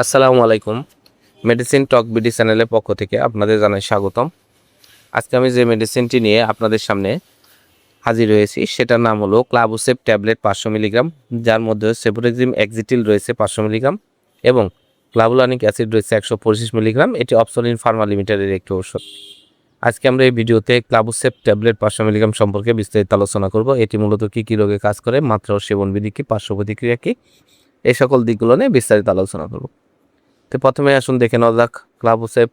আসসালামু আলাইকুম। মেডিসিন টক বিডি চ্যানেলের পক্ষ থেকে আপনাদের জানাই স্বাগতম। আজকে আমি যে মেডিসিনটি নিয়ে আপনাদের সামনে হাজির হয়েছি সেটার নাম হলো ক্লাবুসেপ ট্যাবলেট 500 মিলিগ্রাম, যার মধ্যে সেফোরেক্সিম এক্সিটিল রয়েছে 500 মিলিগ্রাম এবং ক্লাবুলানিক অ্যাসিড রয়েছে 125 মিলিগ্রাম। এটি অপসলিন ফার্মা লিমিটেডের একটি ওষুধ। আজকে আমরা এই ভিডিওতে ক্লাবুসেপ ট্যাবলেট 500 মিলিগ্রাম সম্পর্কে বিস্তারিত আলোচনা করব। এটি মূলত কী রোগে কাজ করে, মাত্রা ও সেবনবিধি কী, পার্শ্ব প্রতিক্রিয়া কী, এই সকল দিকগুলো নিয়ে বিস্তারিত আলোচনা করব। তো প্রথমে আসুন দেখে নেওয়া যাক ক্লাবুসেপ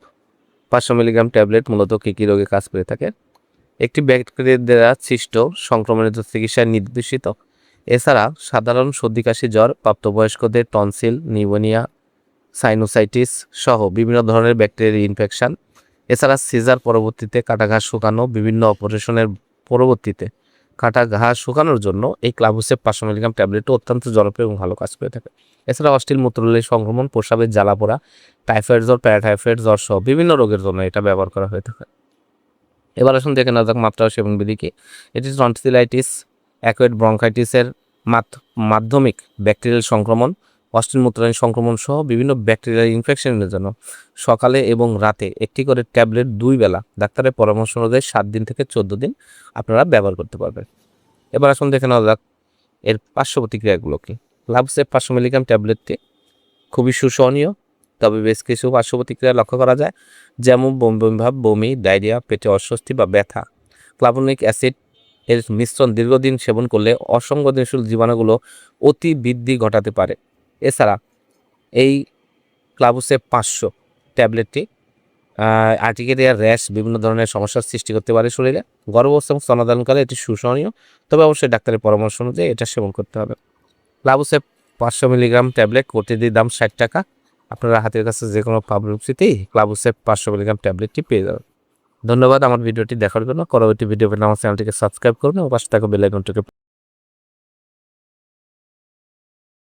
500 মিলিগ্রাম ট্যাবলেট মূলত কী রোগে কাজ করে থাকে। একটি ব্যাকটেরিয়া দ্বারা সৃষ্ট সংক্রমণিত চিকিৎসায় নির্দেশিত। এছাড়া সাধারণ সর্দি কাশি, জ্বর, প্রাপ্তবয়স্কদের টনসিল, নিউমোনিয়া, সাইনোসাইটিস সহ বিভিন্ন ধরনের ব্যাকটেরিয়ার ইনফেকশন, এছাড়া সিজার পরবর্তীতে কাটা ঘা শুকানো, বিভিন্ন অপারেশনের পরবর্তীতে কাটা ঘা শুকানোর জন্য এই ক্লাবুসেপ 500 মিলিগ্রাম ট্যাবলেটও অত্যন্ত জনপ্রিয় এবং ভালো কাজ করে থাকে। এছাড়া অস্থির মূত্রনালীর সংক্রমণ, প্রস্রাবের জ্বালা পোড়া, টাইফয়েড জ্বর, প্যারাটাইফয়েড জ্বর সহ বিভিন্ন রোগের জন্য এটা ব্যবহার করা হয়ে থাকে। এবার আসুন দেখে নেওয়া যাক মাত্রা ও সেবনবিধি কী। এটি টনসিলাইটিস, অ্যাকুয়েট ব্রঙ্কাইটিসের মাধ্যমিক ব্যাকটেরিয়াল সংক্রমণ, অস্থির মূত্রনালী সংক্রমণ সহ বিভিন্ন ব্যাকটেরিয়াল ইনফেকশনের জন্য সকালে এবং রাতে একটি করে ট্যাবলেট 2 বেলা ডাক্তারের পরামর্শ অনুযায়ী 7 দিন থেকে 14 দিন আপনারা ব্যবহার করতে পারবেন। এবার আসুন দেখে নেওয়া যাক এর পার্শ্ব প্রতিক্রিয়াগুলো কী। ক্লাবুসেপ 500 মিলিগ্রাম ট্যাবলেটটি খুবই সুসহনীয়, তবে বেশ কিছু পার্শ্ব প্রতিক্রিয়া লক্ষ্য করা যায়, যেমন বমি বমি ভাব, বমি, ডায়রিয়া, পেটে অস্বস্তি বা ব্যথা। ক্লাবুলিক অ্যাসিড এর মিশ্রণ দীর্ঘদিন সেবন করলে অসংবেদনশীল জীবাণুগুলো অতি বৃদ্ধি ঘটাতে পারে। এছাড়া এই ক্লাবুসেপ 500 ট্যাবলেটটি আর্টিকেরিয়া, র্যাশ, বিভিন্ন ধরনের সমস্যার সৃষ্টি করতে পারে শরীরে। গর্ভাবস্থা এবং স্তন্যদানকালে এটি সুসহনীয়, তবে অবশ্যই ডাক্তারের পরামর্শ অনুযায়ী এটা সেবন করতে হবে। ক্লাবুসেপ 500 মিলিগ্রাম ট্যাবলেট প্রতিটি দাম 60 টাকা। আপনারা হাতের কাছে যে কোনো ফার্মেসিতেই ক্লাবুসেপ 500 মিলিগ্রাম ট্যাবলেটটি পেয়ে যাবেন। ধন্যবাদ আমার ভিডিওটি দেখার জন্য। পরবর্তী ভিডিও পেতে আমার চ্যানেলটিকে সাবস্ক্রাইব করুন এবং পাশে থাকা বেল আইকনটিকে